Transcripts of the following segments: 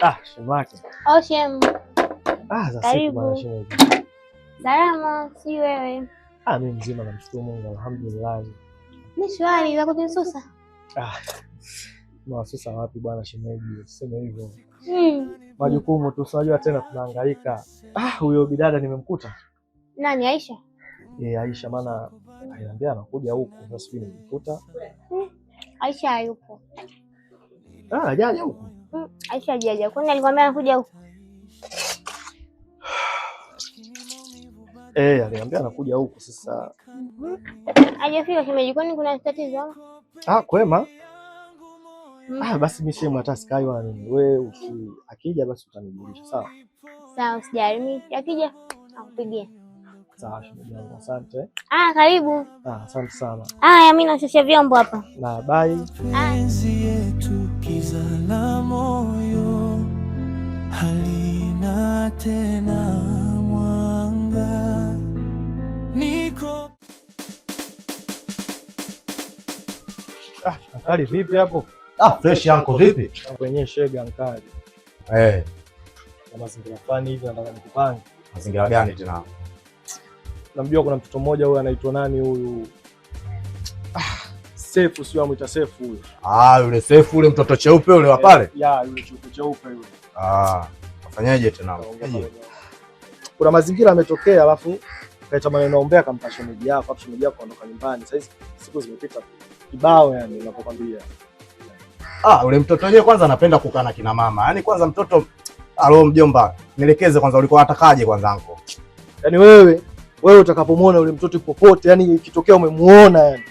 Shemake. Shem. Za siku bwana shemeji. Salama, si wewe? Mimi mzima namshukuru Mungu alhamdulillah. Ni shwari za kutususa. Mwasusa wapi bwana shemeji? Sema hivyo. Majukumu tu unajua tena tunahangaika. Huyo bidada nimemkuta. Nani Aisha? Aisha maana aliniambia anakuja huku sasa sijui nimekuta. Aisha hayupo. Hajaja huku. Aisha hajaja. Kwani alikwambia anakuja huku? Aliniambia anakuja huku sasa. Hajafika shemeji, kwani kuna tatizo? Kwema. Basi mimi shemu hata sikai wala nini. Wewe akija basi utanijulisha sawa? Sawa, usijali. Mimi akija akupigia. Sawa shemeji yangu, asante. Karibu. Asante sana. Mimi nashosha vyombo hapa. Na bye. Penzi yetu kizala moyo halina tena mwanga. Niko Ankali vipi hapo? Fresh yanko vipi? Kwenye shega ankali. Na mazingira fulani hivi nataka nikupange. Mazingira gani tena? Namjua kuna mtoto mmoja huyu anaitwa nani huyu? Sefu, sio amuita Sefu huyo. Yule Sefu yule mtoto cheupe yule wa pale? Yule cheupe yule. Afanyaje tena? Kuna mazingira yametokea alafu kaita maneno naombea kampa shemeji yako, hapo shemeji yako aondoka nyumbani. Sasa siku zimepita kibao yani ninapokuambia. Yule mtoto wenyewe kwanza anapenda kukaa na kina mama. Yaani kwanza mtoto mjomba, nielekeze kwanza ulikuwa unatakaje kwanza anko? Yaani wewe utakapomwona yule mtoto popote, yani ikitokea umemuona yani.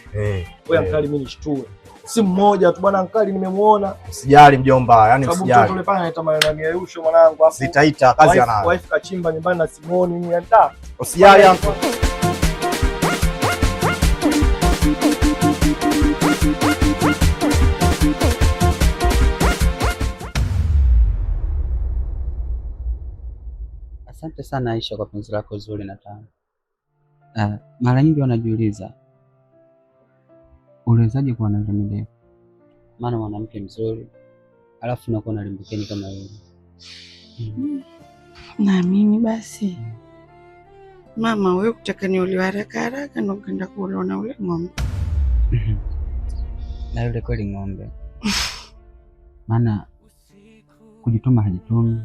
Wewe ankali mimi nishtue. Si mmoja tu bwana ankali nimemuona. Usijali mjomba, yani usijali. Sababu mtoto yule pale anaita maneno ya Yusho mwanangu hapo. Sitaita kazi anayo. Wife kachimba nyumbani na Simoni ni hata. Usijali anko. Asante sana Aisha kwa penzi lako zuri na tamu. Mara nyingi wanajiuliza uliwezaje kuwa na elimu ndefu? Maana mwanamke mzuri alafu unakuwa na limbukeni kama wewe. Na mimi basi mama, wewe kutaka niolewe haraka haraka ndio kwenda kuona ule ng'ombe. Na yule kweli ng'ombe. Maana kujituma hajitumi,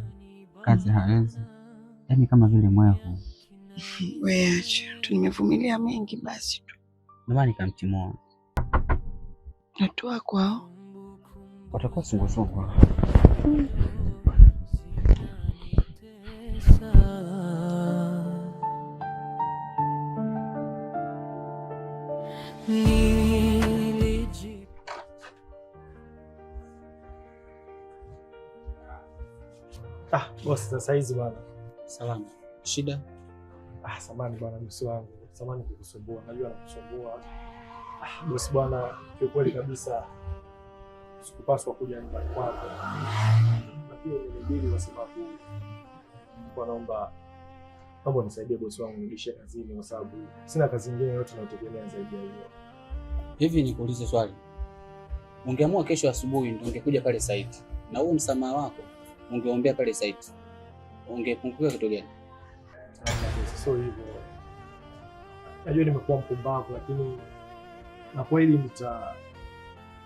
kazi hawezi. Yaani kama vile mwehu. Wewe acha, nimevumilia mengi basi tu. Ndio maana nikamtimua. Natoa kwao. Watakuwa sungusungu. Bosi sasa hizi bwana. Salama. Shida? Samani bwana msi wangu. Samani kukusumbua. Najua nakusumbua. Bosi bwana, kiukweli kabisa sikupaswa kuja nyumbani kwako. Lakini nimebidi kwa sababu naomba nisaidie bosi wangu nirudishe kazini kwa sababu sina kazi nyingine yote nayotegemea zaidi ya hiyo. Hivi nikuulize swali. Ungeamua kesho asubuhi ndio ungekuja pale site. Na huo msamaha wako ungeombea pale site. Ungepungukiwa kitu gani? Sio hivyo. Najua nimekuwa mpumbavu lakini na kweli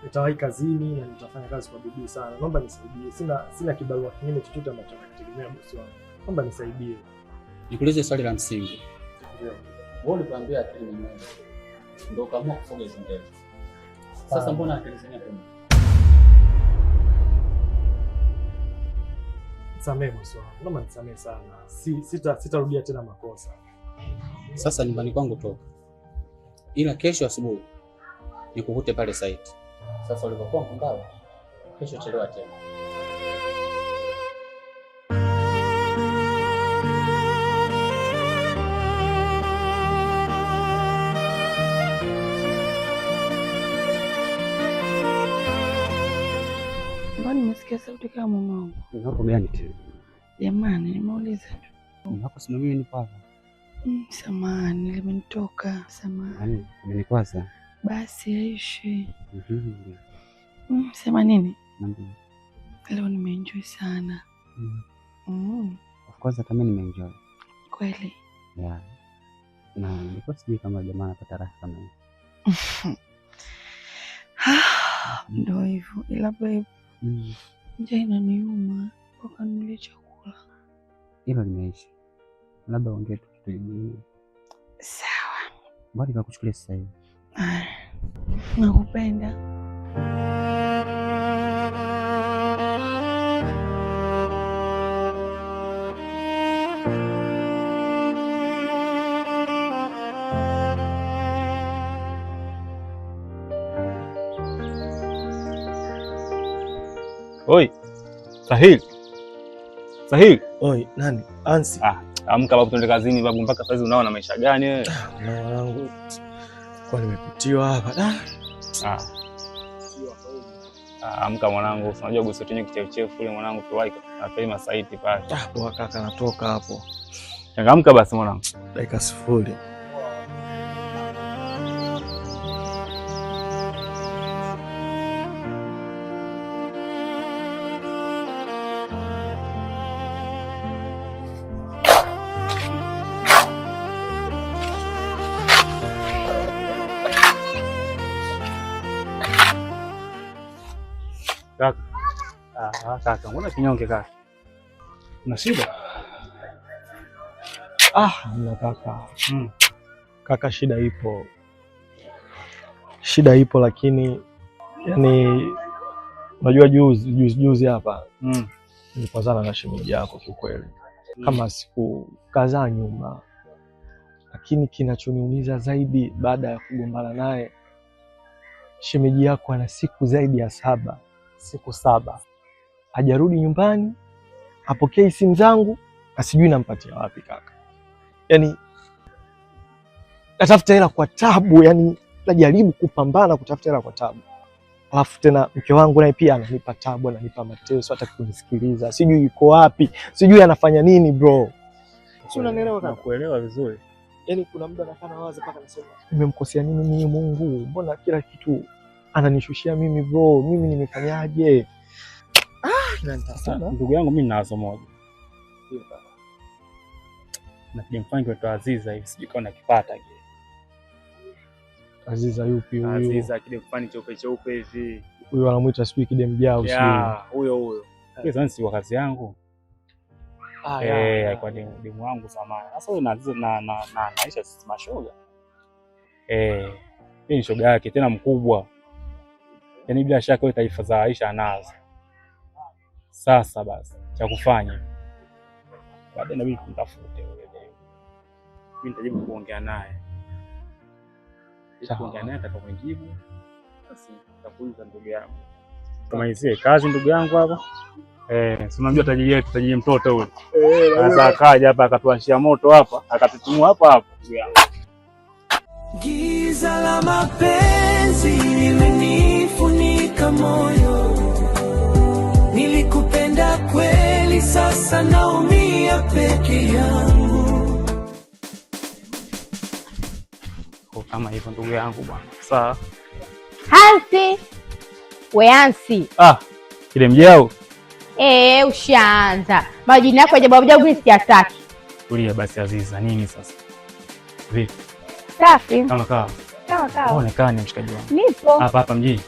nitawahi kazini na nitafanya kazi kwa bidii sana. Naomba nisaidie. Sina kibarua kingine chochote ambacho nategemea bosi wangu. Naomba nisaidie. Nikuulize swali la msingi. Ndio. Wewe ulikwambia akili ni mwenyewe. Ndio kama kufoga hizo ndevu. Sasa mbona akili zenyewe hapo? Nisamehe bosi wangu. Naomba nisamehe sana. Sitarudia tena makosa. Sasa nyumbani kwangu toka. Ila kesho asubuhi nikukute pale site. Sasa ulipokuwa mpumbavu, kesho chelewa tena. Mbona nimesikia sauti kama mume wangu? Ni hapo gani tena? Jamani, nimeuliza tu. Ni hapo sina mimi nipo hapa. Samahani, limenitoka. Samahani. Umenikwaza. Basi aishi. Sema nini? Leo nimeenjoy sana. Of course kama nimeenjoy. Kweli? Yeah. Na nilikuwa sijui kama jamaa anapata raha kama hiyo. Ndio hivyo. Ila babe. Njaa inaniuma. Mpaka nile chakula. Hilo limeisha. Labda ongea tu kitu kingine. Sawa. Bado nikakuchukulia sasa hivi. Nakupenda. Oi. Sahil. Oi, nani? Ansi. Amka babu, tuende kazini babu, mpaka sasa unaona maisha gani wewe? Mwanangu. Kwa nimepitiwa hapa. Amka mwanangu, unajua bosi wetu kichefuchefu ule mwanangu tuwaika. Anapima saiti pale. Poa kaka, natoka hapo. Changamka basi mwanangu. Dakika 0. Kaka. Kaka, mbona kinyonge kaka? Una shida? Hamna kaka. Kaka, shida ipo lakini yani unajua juzi hapa nilipozana na shemeji yako kiukweli. Kama siku kadhaa nyuma. Lakini kinachoniumiza zaidi baada ya kugombana naye, shemeji yako ana siku zaidi ya 7. Siku 7 hajarudi nyumbani, apokei simu zangu, na sijui nampatia wapi kaka. Yani natafuta hela kwa tabu, yani najaribu kupambana kutafuta hela kwa tabu. Alafu tena mke wangu naye pia ananipa tabu, ananipa mateso, hata kunisikiliza. Sijui yuko wapi, sijui anafanya nini bro. Si unanielewa kaka? Nakuelewa vizuri. Yani kuna muda nakaa nawaza mpaka nasema nimemkosea nini mimi Mungu? Mbona kila kitu ananishushia mimi bro? Mimi nimefanyaje? Ndugu yangu mimi nina wazo moja. Na kijamfanya kwa Aziza hivi, sijui kama nakipata kile. Aziza yupi huyo? Aziza kile kufani cheupe hivi. Huyo anamuita sijui kidemjao sio? Huyo. Hizo si kazi yangu. Kwa demu wangu zamani. Sasa huyo na Aziza na Aisha mashoga. Hii ni shoga yake tena mkubwa. Yaani bila shaka wewe taifa za Aisha anazo. Sasa basi cha kufanya baadaye inabidi kumtafute wewe. Mimi nitajaribu kuongea naye. Kuongea naye atakapojibu basi nitakuuliza ndugu yangu. Tumalizie kazi ndugu yangu hapa. Si unajua tajiri mtoto yule. Sasa akaja hapa akatuashia moto hapa, akatutumua hapa ndugu yangu. Giza la mapenzi limenifunika moyo. Nilikupenda kweli, sasa naumia peke yangu. Kama hivyo ndugu yangu bwana. Sawa. Hansi. We Hansi. Kile mjao. Ushaanza. Majina yako ajabu mimi siyataki. Tulia basi Aziza, nini sasa? Vipi? Safi. Kama kawa. Onekane mshikaji wangu. Nipo. Hapa mjini.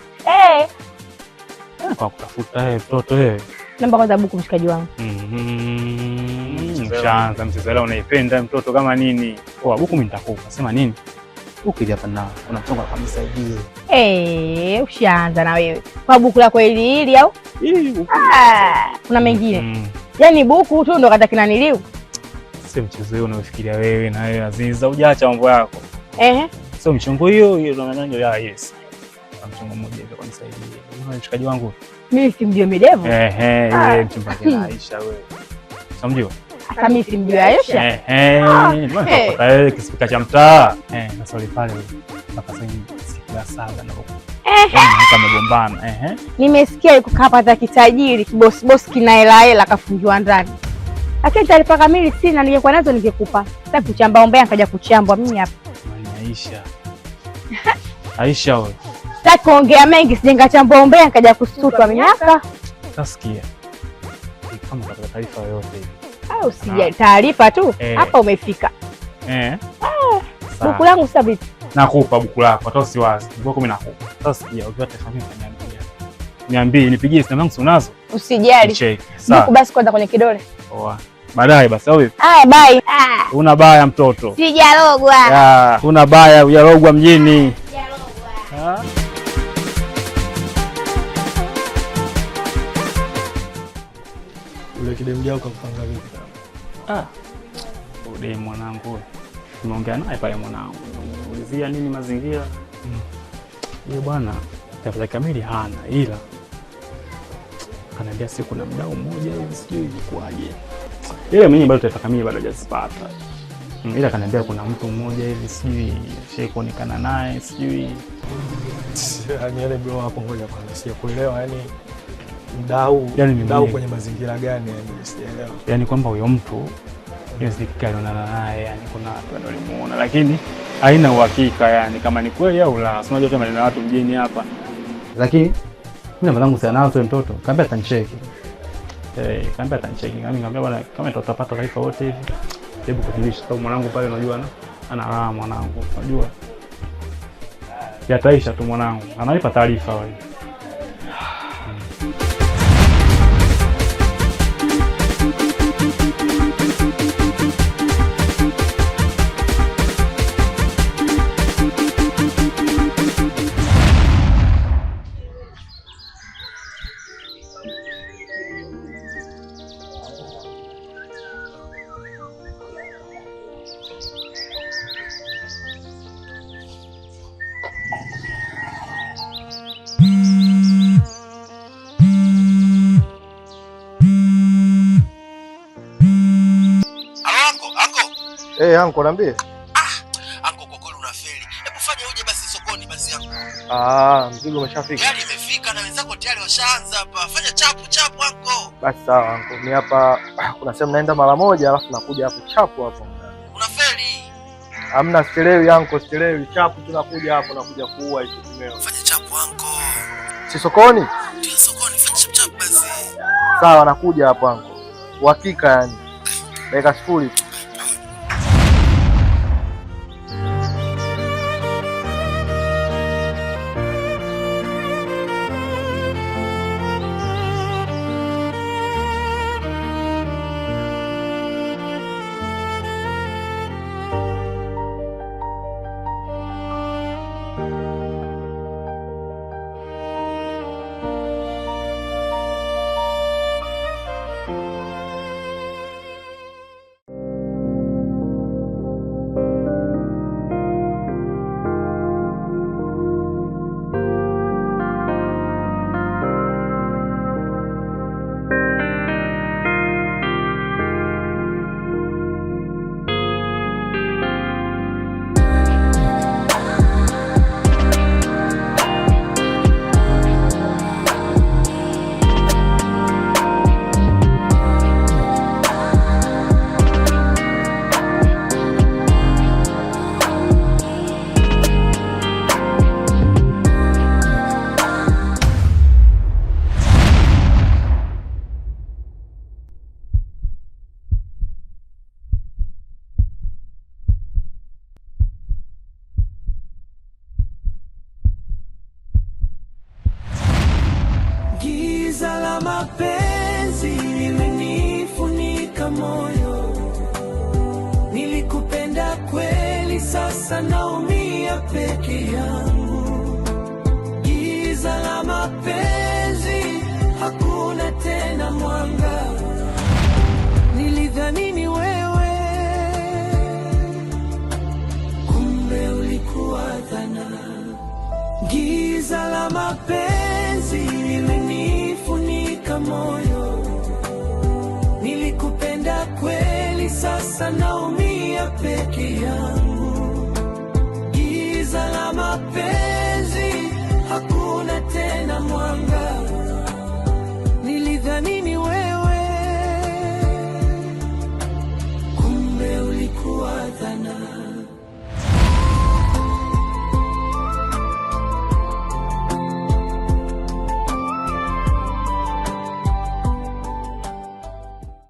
Kwa kutafuta mtoto wewe. Namba kwanza buku mshikaji wangu. Mshaanza mchezo leo unaipenda mtoto kama nini? Kwa buku mimi nitakupa. Sema nini? Ukija hapa na unachonga kabisa hivi. Ushaanza na wewe. Kwa buku lako hili au? Kuna mengine. Yaani buku tu ndo katakina niliu. Sio mchezo wewe unaofikiria wewe na wewe Aziza, hujaacha mambo yako. Sio mchongo hiyo unang'ang'ania ya yes. Mchongo mmoja hivi kwa nisaidia. Wewe mshikaji wangu. Mimi simjui Midevu. Yule mchumba wake Aisha wewe. Unamjua? Hata mimi simjui Aisha. Ndio kisipika cha mtaa. Na swali pale mpaka sasa siku ya 7 na huko. Amegombana. Nimesikia yuko hapa za kitajiri, kibosi kina hela kafungiwa ndani. Lakini taarifa kamili sina, ningekuwa nazo ningekupa. Sasa kuchamba ombea nikaja kuchambwa mimi hapa. Aisha wewe. Sasa kuongea mengi sijengachambwa ombea nikaja kusutwa mimi hapa. Tasikia. kama utapata taarifa yoyote hivi. Usija taarifa tu hapa umefika. Buku langu sasa vipi? Nakupa buku lako, hata usiwazi. Buku mimi nakupa. Sasa sikia, ukiwa taarifa mimi utaniambia. Niambie, nipigie simu yangu unazo? Usijali. Buku basi kwanza kwenye kidole. Poa. Baadaye basi au vipi? Bye. Una baya mtoto. Sijalogwa. Una baya, hujalogwa mjini. Sijalogwa. Ule kidemu yako kupanga vipi? Ule mwanangu. Tumeongea naye pale mwanangu. Ulizia nini mazingira? Yule bwana tafuta kamili hana, ila kanaambia siku na mdau mmoja hivi sijui ilikuwaje. Ile mwenyewe bado tafuta kamili bado hajazipata. Ila kanaambia kuna mtu mmoja hivi sijui kuonekana naye sijui. Yaani ile bro hapo ngoja kwanza sijakuelewa, yani mdau kwenye mazingira gani yani sijaelewa. Yaani kwamba huyo mtu alionana naye, yani kuna watu walimuona lakini haina uhakika yani kama ni kweli au la. Unajua tena maneno ya watu mjini hapa. Lakini mimi namba zangu sana nazo mtoto. Kaambia atanicheki. Kaambia atanicheki. Kaambia bwana kama tutapata taarifa wote hivi. Hebu kujulisha sababu mwanangu pale unajua ana raha mwanangu. Unajua. Yataisha tu mwanangu. Analipa taarifa wewe. Anko niambie. Anko kwa kweli unafeli. Hebu fanya uje basi sokoni basi yangu. Mzigo umeshafika. Gari imefika na wenzako tayari washaanza hapa. Fanya chapu anko. Basi sawa anko. Mimi hapa kuna sehemu naenda mara moja alafu nakuja hapo chapu hapo. Unafeli. Hamna, sichelewi anko, sichelewi. Chapu tunakuja hapo nakuja kuua hicho kimeo. Fanya chapu anko. Si sokoni? Ndio sokoni, fanya chapu basi. Sawa nakuja hapo anko. Uhakika yani. Dakika 0 tu. Mapenzi limenifunika moyo, nilikupenda kweli, sasa naumia peke yangu. Giza la mapenzi, hakuna tena mwanga. Nilidhani wewe, kumbe ulikuwa dhana. Giza la mapenzi limenifunika moyo, nilikupenda kweli, sasa naumia peke yangu. Giza la mapenzi